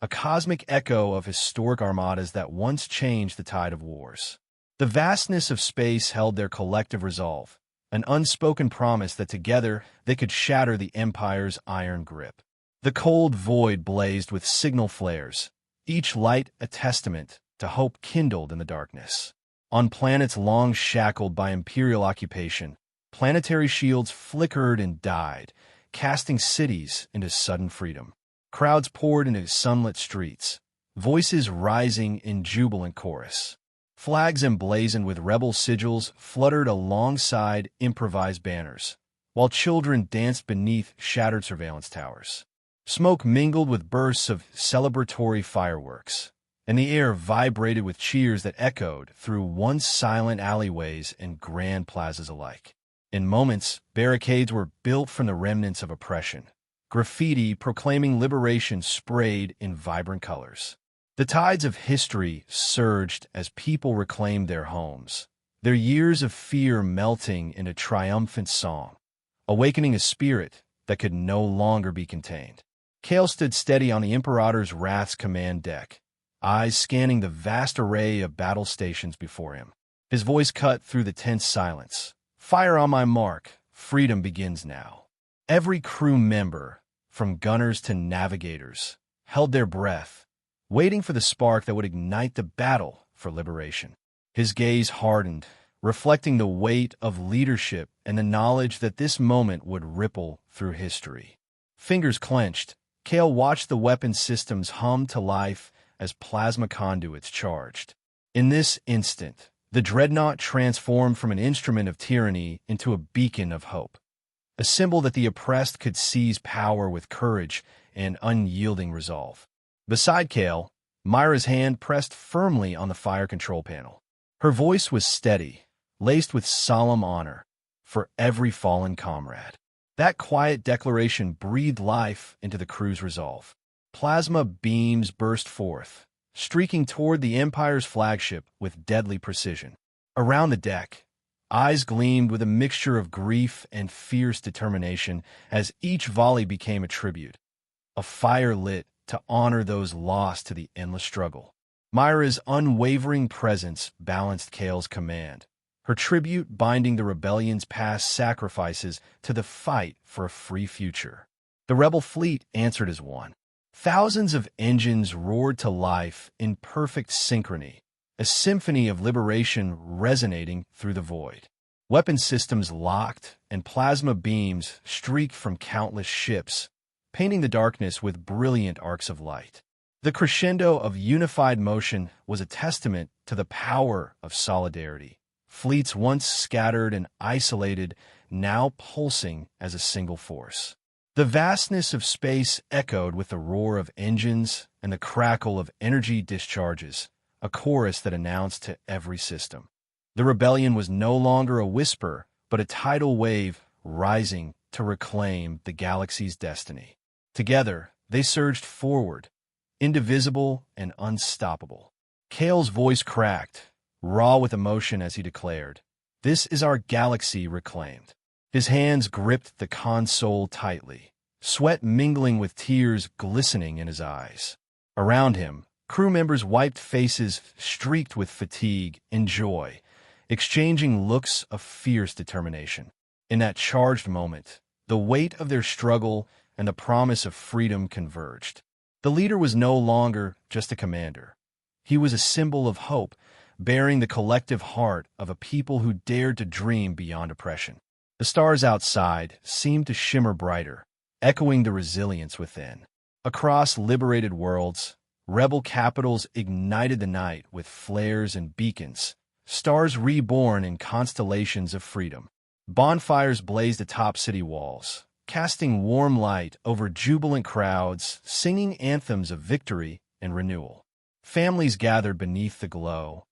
a cosmic echo of historic armadas that once changed the tide of wars. The vastness of space held their collective resolve, an unspoken promise that together they could shatter the Empire's iron grip. The cold void blazed with signal flares, each light a testament to hope kindled in the darkness. On planets long shackled by Imperial occupation, planetary shields flickered and died, casting cities into sudden freedom. Crowds poured into sunlit streets, voices rising in jubilant chorus. Flags emblazoned with rebel sigils fluttered alongside improvised banners, while children danced beneath shattered surveillance towers. Smoke mingled with bursts of celebratory fireworks, and the air vibrated with cheers that echoed through once silent alleyways and grand plazas alike. In moments, barricades were built from the remnants of oppression, graffiti proclaiming liberation sprayed in vibrant colors. The tides of history surged as people reclaimed their homes, their years of fear melting into triumphant song, awakening a spirit that could no longer be contained. Cale stood steady on the Imperator's Wrath's command deck, eyes scanning the vast array of battle stations before him. His voice cut through the tense silence. "Fire on my mark. Freedom begins now." Every crew member, from gunners to navigators, held their breath, waiting for the spark that would ignite the battle for liberation. His gaze hardened, reflecting the weight of leadership and the knowledge that this moment would ripple through history. Fingers clenched, Kale watched the weapon systems hum to life as plasma conduits charged. In this instant, the dreadnought transformed from an instrument of tyranny into a beacon of hope, a symbol that the oppressed could seize power with courage and unyielding resolve. Beside Kale, Myra's hand pressed firmly on the fire control panel. Her voice was steady, laced with solemn honor for every fallen comrade. That quiet declaration breathed life into the crew's resolve. Plasma beams burst forth, streaking toward the Empire's flagship with deadly precision. Around the deck, eyes gleamed with a mixture of grief and fierce determination as each volley became a tribute, a fire lit to honor those lost to the endless struggle. Myra's unwavering presence balanced Kale's command, her tribute binding the rebellion's past sacrifices to the fight for a free future. The rebel fleet answered as one. Thousands of engines roared to life in perfect synchrony, a symphony of liberation resonating through the void. Weapon systems locked, and plasma beams streaked from countless ships, painting the darkness with brilliant arcs of light. The crescendo of unified motion was a testament to the power of solidarity. Fleets once scattered and isolated, now pulsing as a single force. The vastness of space echoed with the roar of engines and the crackle of energy discharges, a chorus that announced to every system. The rebellion was no longer a whisper, but a tidal wave rising to reclaim the galaxy's destiny. Together, they surged forward, indivisible and unstoppable. Kale's voice cracked, raw with emotion as he declared, "This is our galaxy reclaimed." His hands gripped the console tightly, sweat mingling with tears glistening in his eyes. Around him, crew members wiped faces streaked with fatigue and joy, exchanging looks of fierce determination. In that charged moment, the weight of their struggle and the promise of freedom converged. The leader was no longer just a commander. He was a symbol of hope, bearing the collective heart of a people who dared to dream beyond oppression. The stars outside seemed to shimmer brighter, echoing the resilience within. Across liberated worlds, rebel capitals ignited the night with flares and beacons, stars reborn in constellations of freedom. Bonfires blazed atop city walls, casting warm light over jubilant crowds, singing anthems of victory and renewal. Families gathered beneath the glow,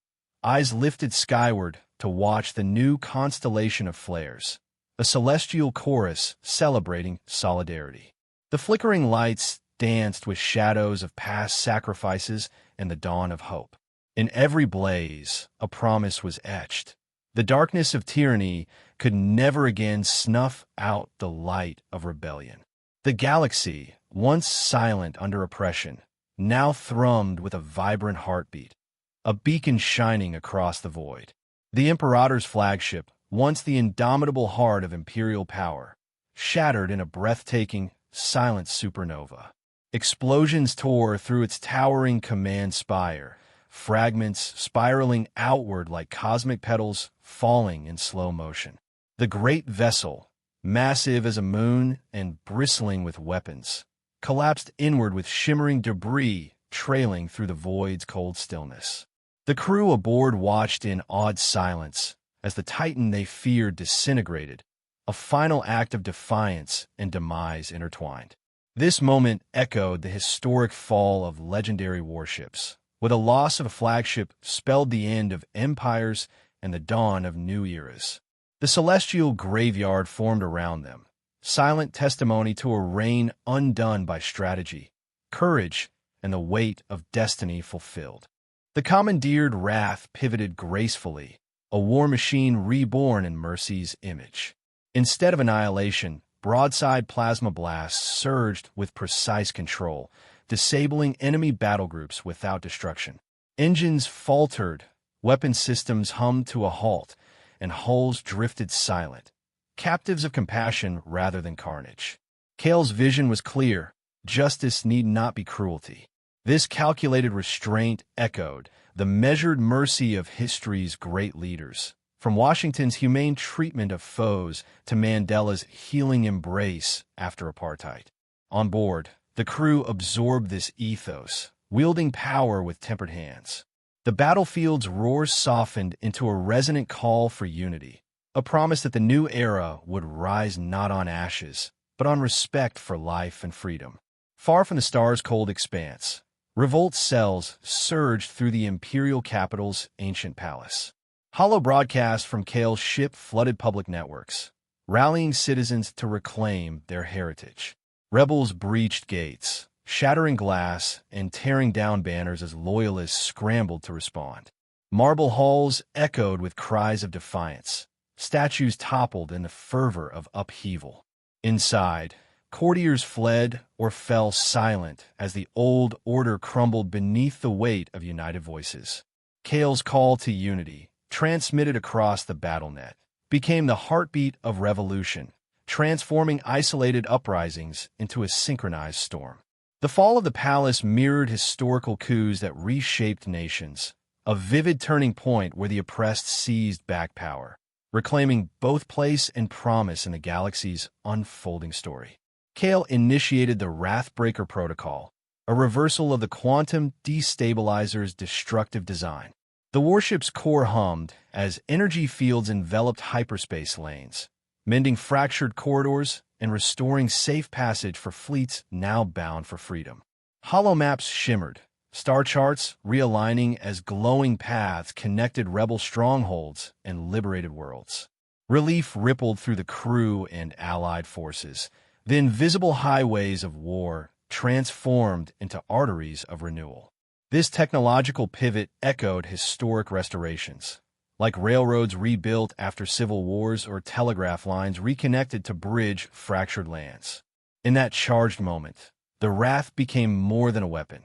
eyes lifted skyward to watch the new constellation of flares, a celestial chorus celebrating solidarity. The flickering lights danced with shadows of past sacrifices and the dawn of hope. In every blaze, a promise was etched. The darkness of tyranny could never again snuff out the light of rebellion. The galaxy, once silent under oppression, now thrummed with a vibrant heartbeat, a beacon shining across the void. The Imperator's flagship, once the indomitable heart of imperial power, shattered in a breathtaking, silent supernova. Explosions tore through its towering command spire, fragments spiraling outward like cosmic petals falling in slow motion. The great vessel, massive as a moon and bristling with weapons, collapsed inward with shimmering debris trailing through the void's cold stillness. The crew aboard watched in awed silence as the titan they feared disintegrated, a final act of defiance and demise intertwined. This moment echoed the historic fall of legendary warships, where the loss of a flagship spelled the end of empires and the dawn of new eras. The celestial graveyard formed around them, silent testimony to a reign undone by strategy, courage, and the weight of destiny fulfilled. The commandeered wrath pivoted gracefully, a war machine reborn in mercy's image. Instead of annihilation, broadside plasma blasts surged with precise control, disabling enemy battle groups without destruction. Engines faltered, weapon systems hummed to a halt, and hulls drifted silent, captives of compassion rather than carnage. Kale's vision was clear. Justice need not be cruelty. This calculated restraint echoed the measured mercy of history's great leaders, from Washington's humane treatment of foes to Mandela's healing embrace after apartheid. On board, the crew absorbed this ethos, wielding power with tempered hands. The battlefield's roars softened into a resonant call for unity, a promise that the new era would rise not on ashes, but on respect for life and freedom. Far from the stars' cold expanse, revolt cells surged through the imperial capital's ancient palace. Hollow broadcasts from Kale's ship flooded public networks, rallying citizens to reclaim their heritage. Rebels breached gates, shattering glass and tearing down banners as loyalists scrambled to respond. Marble halls echoed with cries of defiance. Statues toppled in the fervor of upheaval. Inside, courtiers fled or fell silent as the old order crumbled beneath the weight of united voices. Kale's call to unity, transmitted across the BattleNet, became the heartbeat of revolution, transforming isolated uprisings into a synchronized storm. The fall of the palace mirrored historical coups that reshaped nations, a vivid turning point where the oppressed seized back power, reclaiming both place and promise in the galaxy's unfolding story. Kale initiated the Wrathbreaker Protocol, a reversal of the quantum destabilizer's destructive design. The warship's core hummed as energy fields enveloped hyperspace lanes, mending fractured corridors and restoring safe passage for fleets now bound for freedom. Holomaps shimmered, star charts realigning as glowing paths connected rebel strongholds and liberated worlds. Relief rippled through the crew and allied forces. The invisible highways of war transformed into arteries of renewal. This technological pivot echoed historic restorations, like railroads rebuilt after civil wars or telegraph lines reconnected to bridge fractured lands. In that charged moment, the Wrath became more than a weapon.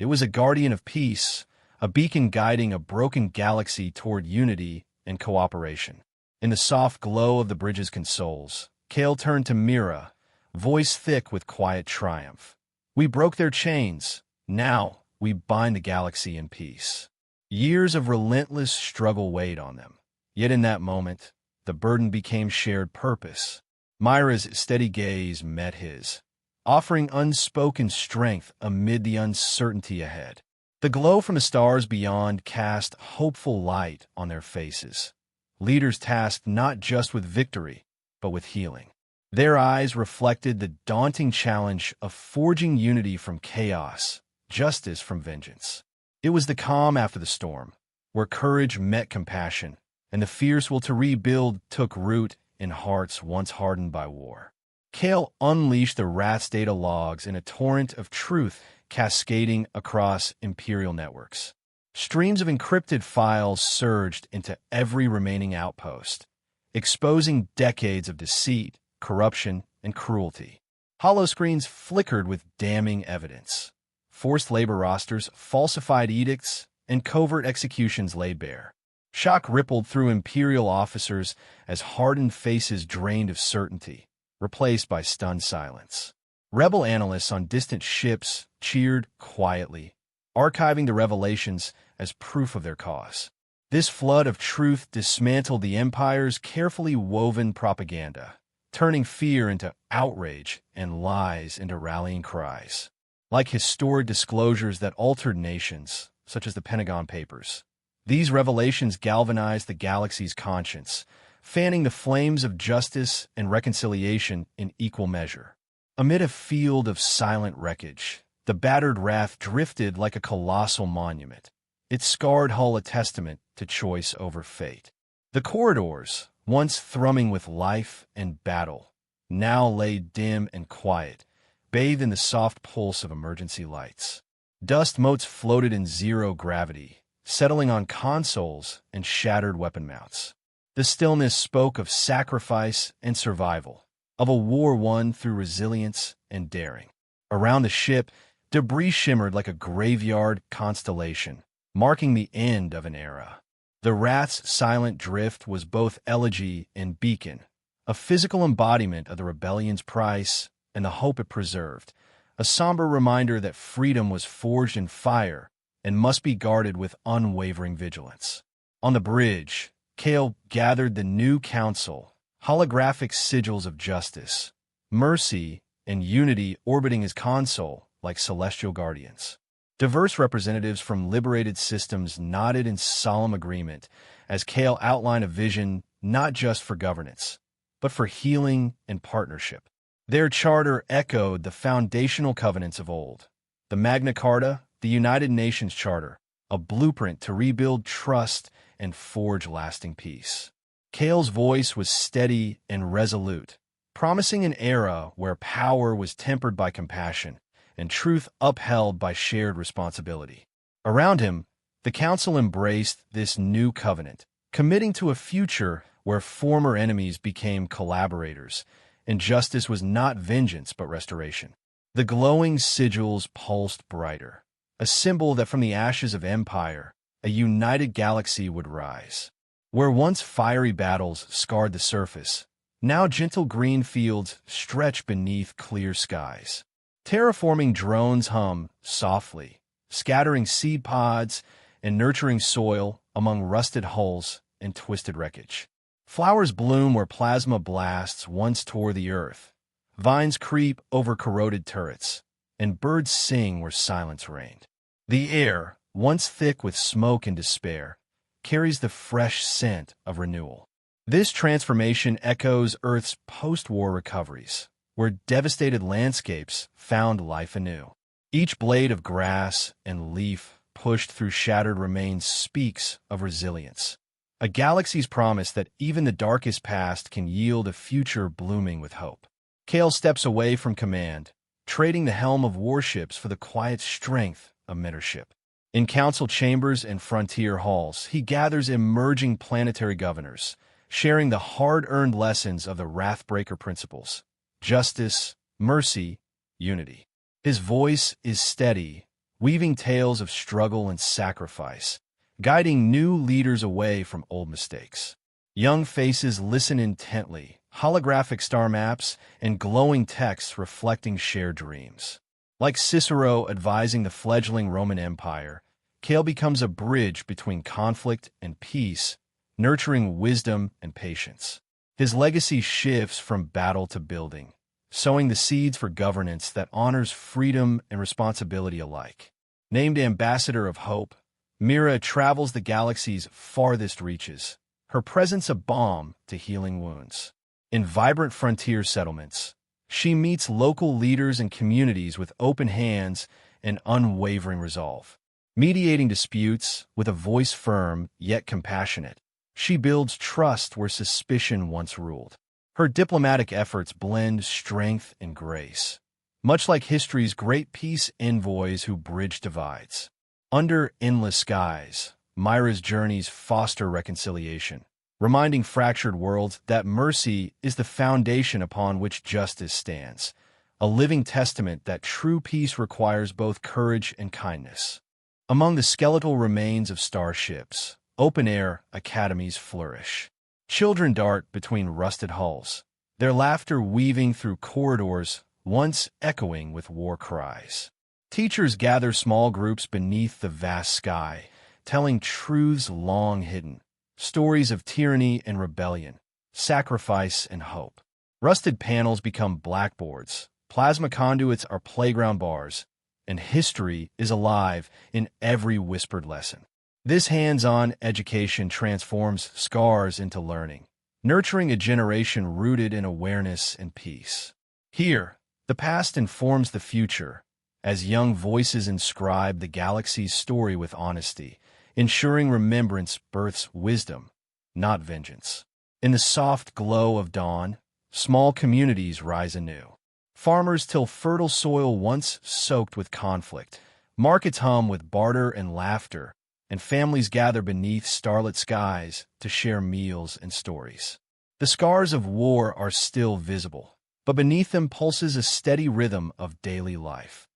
It was a guardian of peace, a beacon guiding a broken galaxy toward unity and cooperation. In the soft glow of the bridge's consoles, Kale turned to Mira, voice thick with quiet triumph. We broke their chains. Now we bind the galaxy in peace. Years of relentless struggle weighed on them. Yet in that moment, the burden became shared purpose. Myra's steady gaze met his, offering unspoken strength amid the uncertainty ahead. The glow from the stars beyond cast hopeful light on their faces. Leaders tasked not just with victory, but with healing. Their eyes reflected the daunting challenge of forging unity from chaos, justice from vengeance. It was the calm after the storm, where courage met compassion, and the fierce will to rebuild took root in hearts once hardened by war. Kale unleashed the Wrath's data logs in a torrent of truth cascading across Imperial networks. Streams of encrypted files surged into every remaining outpost, exposing decades of deceit, corruption, and cruelty. Holoscreens flickered with damning evidence. Forced labor rosters, falsified edicts, and covert executions laid bare. Shock rippled through Imperial officers as hardened faces drained of certainty, replaced by stunned silence. Rebel analysts on distant ships cheered quietly, archiving the revelations as proof of their cause. This flood of truth dismantled the Empire's carefully woven propaganda, turning fear into outrage and lies into rallying cries. Like historic disclosures that altered nations, such as the Pentagon Papers, these revelations galvanized the galaxy's conscience, fanning the flames of justice and reconciliation in equal measure. Amid a field of silent wreckage, the battered Wrath drifted like a colossal monument, its scarred hull a testament to choice over fate. The corridors, once thrumming with life and battle, now lay dim and quiet, bathed in the soft pulse of emergency lights. Dust motes floated in zero gravity, settling on consoles and shattered weapon mounts. The stillness spoke of sacrifice and survival, of a war won through resilience and daring. Around the ship, debris shimmered like a graveyard constellation, marking the end of an era. The Wrath's silent drift was both elegy and beacon, a physical embodiment of the rebellion's price and the hope it preserved, a somber reminder that freedom was forged in fire and must be guarded with unwavering vigilance. On the bridge, Kale gathered the new council, holographic sigils of justice, mercy, and unity orbiting his console like celestial guardians. Diverse representatives from liberated systems nodded in solemn agreement as Kale outlined a vision not just for governance, but for healing and partnership. Their charter echoed the foundational covenants of old. The Magna Carta, the United Nations Charter, a blueprint to rebuild trust and forge lasting peace. Kale's voice was steady and resolute, promising an era where power was tempered by compassion and truth upheld by shared responsibility. Around him, the council embraced this new covenant, committing to a future where former enemies became collaborators, and justice was not vengeance but restoration. The glowing sigils pulsed brighter, a symbol that from the ashes of empire, a united galaxy would rise. Where once fiery battles scarred the surface, now gentle green fields stretch beneath clear skies. Terraforming drones hum softly, scattering seed pods and nurturing soil among rusted hulls and twisted wreckage. Flowers bloom where plasma blasts once tore the earth. Vines creep over corroded turrets, and birds sing where silence reigned. The air, once thick with smoke and despair, carries the fresh scent of renewal. This transformation echoes Earth's post-war recoveries, where devastated landscapes found life anew. Each blade of grass and leaf pushed through shattered remains speaks of resilience. A galaxy's promise that even the darkest past can yield a future blooming with hope. Kale steps away from command, trading the helm of warships for the quiet strength of mentorship. In council chambers and frontier halls, he gathers emerging planetary governors, sharing the hard-earned lessons of the Wrathbreaker principles: justice, mercy, unity. His voice is steady, weaving tales of struggle and sacrifice, guiding new leaders away from old mistakes. Young faces listen intently, holographic star maps and glowing texts reflecting shared dreams. Like Cicero advising the fledgling Roman Empire, Kale becomes a bridge between conflict and peace, nurturing wisdom and patience. His legacy shifts from battle to building, sowing the seeds for governance that honors freedom and responsibility alike. Named Ambassador of Hope, Mira travels the galaxy's farthest reaches, her presence a balm to healing wounds. In vibrant frontier settlements, she meets local leaders and communities with open hands and unwavering resolve. Mediating disputes with a voice firm yet compassionate, she builds trust where suspicion once ruled. Her diplomatic efforts blend strength and grace, much like history's great peace envoys who bridge divides. Under endless skies, Myra's journeys foster reconciliation, reminding fractured worlds that mercy is the foundation upon which justice stands, a living testament that true peace requires both courage and kindness. Among the skeletal remains of starships, open-air academies flourish. Children dart between rusted hulls, their laughter weaving through corridors once echoing with war cries. Teachers gather small groups beneath the vast sky, telling truths long hidden, stories of tyranny and rebellion, sacrifice and hope. Rusted panels become blackboards, plasma conduits are playground bars, and history is alive in every whispered lesson. This hands-on education transforms scars into learning, nurturing a generation rooted in awareness and peace. Here, the past informs the future, as young voices inscribe the galaxy's story with honesty, ensuring remembrance births wisdom, not vengeance. In the soft glow of dawn, small communities rise anew. Farmers till fertile soil once soaked with conflict, markets hum with barter and laughter, and families gather beneath starlit skies to share meals and stories. The scars of war are still visible, but beneath them pulses a steady rhythm of daily life.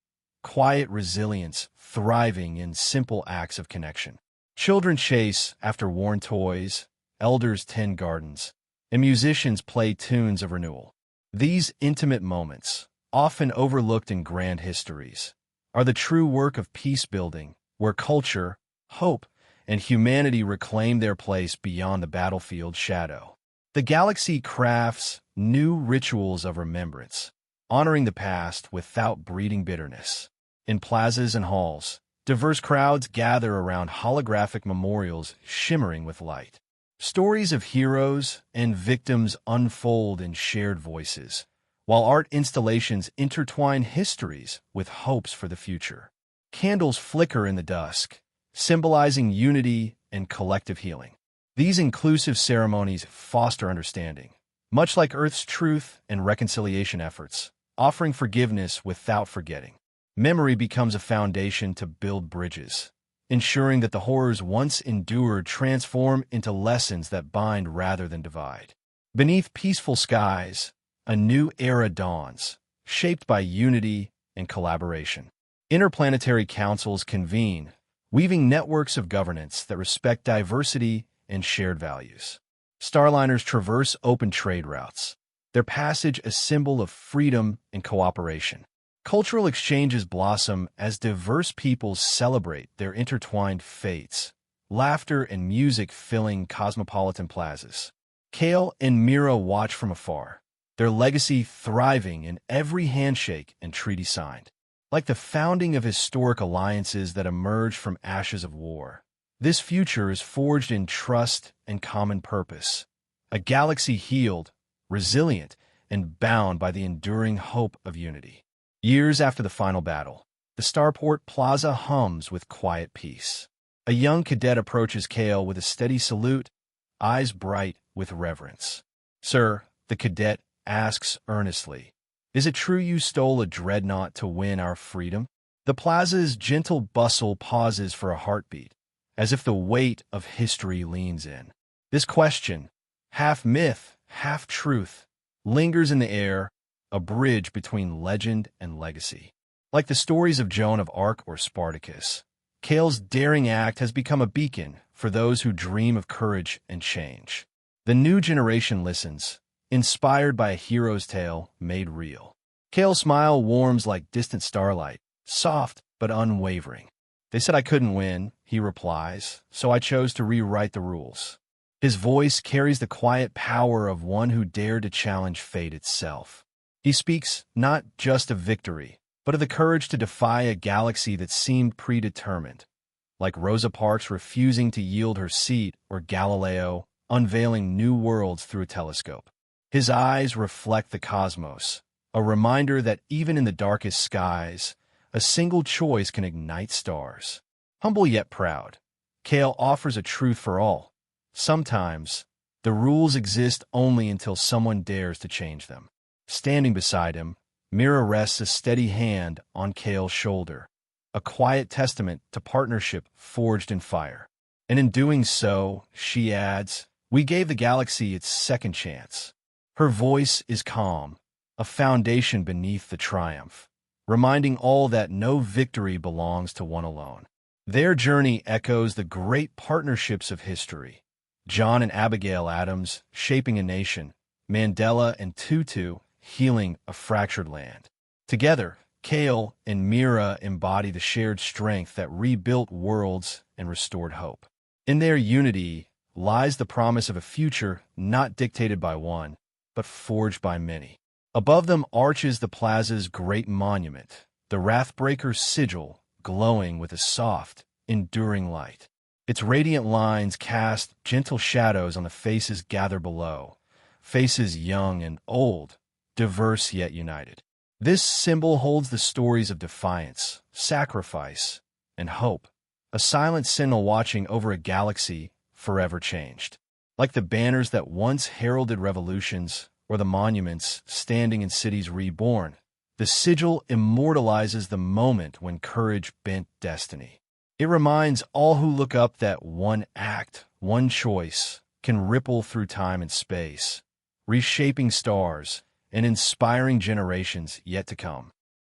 Quiet resilience thriving in simple acts of connection. Children chase after worn toys, elders tend gardens, and musicians play tunes of renewal. These intimate moments, often overlooked in grand histories, are the true work of peace-building, where culture, hope, and humanity reclaim their place beyond the battlefield's shadow. The galaxy crafts new rituals of remembrance, honoring the past without breeding bitterness. In plazas and halls, diverse crowds gather around holographic memorials shimmering with light. Stories of heroes and victims unfold in shared voices, while art installations intertwine histories with hopes for the future. Candles flicker in the dusk, symbolizing unity and collective healing. These inclusive ceremonies foster understanding, much like Earth's truth and reconciliation efforts, offering forgiveness without forgetting. Memory becomes a foundation to build bridges, ensuring that the horrors once endured transform into lessons that bind rather than divide. Beneath peaceful skies, a new era dawns, shaped by unity and collaboration. Interplanetary councils convene, weaving networks of governance that respect diversity and shared values. Starliners traverse open trade routes, their passage a symbol of freedom and cooperation. Cultural exchanges blossom as diverse peoples celebrate their intertwined fates, laughter and music filling cosmopolitan plazas. Kale and Mira watch from afar, their legacy thriving in every handshake and treaty signed. Like the founding of historic alliances that emerged from ashes of war, this future is forged in trust and common purpose, a galaxy healed, resilient, and bound by the enduring hope of unity. Years after the final battle, the Starport Plaza hums with quiet peace. A young cadet approaches Kale with a steady salute, eyes bright with reverence. "Sir," the cadet asks earnestly, "is it true you stole a dreadnought to win our freedom?" The plaza's gentle bustle pauses for a heartbeat, as if the weight of history leans in. This question, half myth, half truth, lingers in the air, a bridge between legend and legacy. Like the stories of Joan of Arc or Spartacus, Kale's daring act has become a beacon for those who dream of courage and change. The new generation listens, inspired by a hero's tale made real. Kale's smile warms like distant starlight, soft but unwavering. "They said I couldn't win," he replies, "so I chose to rewrite the rules." His voice carries the quiet power of one who dared to challenge fate itself. He speaks not just of victory, but of the courage to defy a galaxy that seemed predetermined, like Rosa Parks refusing to yield her seat or Galileo unveiling new worlds through a telescope. His eyes reflect the cosmos, a reminder that even in the darkest skies, a single choice can ignite stars. Humble yet proud, Kale offers a truth for all. Sometimes, the rules exist only until someone dares to change them. Standing beside him, Mira rests a steady hand on Kale's shoulder, a quiet testament to partnership forged in fire. And in doing so, she adds, "We gave the galaxy its second chance." Her voice is calm, a foundation beneath the triumph, reminding all that no victory belongs to one alone. Their journey echoes the great partnerships of history. John and Abigail Adams shaping a nation, Mandela and Tutu healing a fractured land. Together, Kale and Mira embody the shared strength that rebuilt worlds and restored hope. In their unity lies the promise of a future not dictated by one, but forged by many. Above them arches the plaza's great monument, the Wrathbreaker's sigil glowing with a soft, enduring light. Its radiant lines cast gentle shadows on the faces gathered below, faces young and old, diverse yet united. This symbol holds the stories of defiance, sacrifice, and hope, a silent sentinel watching over a galaxy forever changed. Like the banners that once heralded revolutions or the monuments standing in cities reborn, the sigil immortalizes the moment when courage bent destiny. It reminds all who look up that one act, one choice, can ripple through time and space, reshaping stars and inspiring generations yet to come.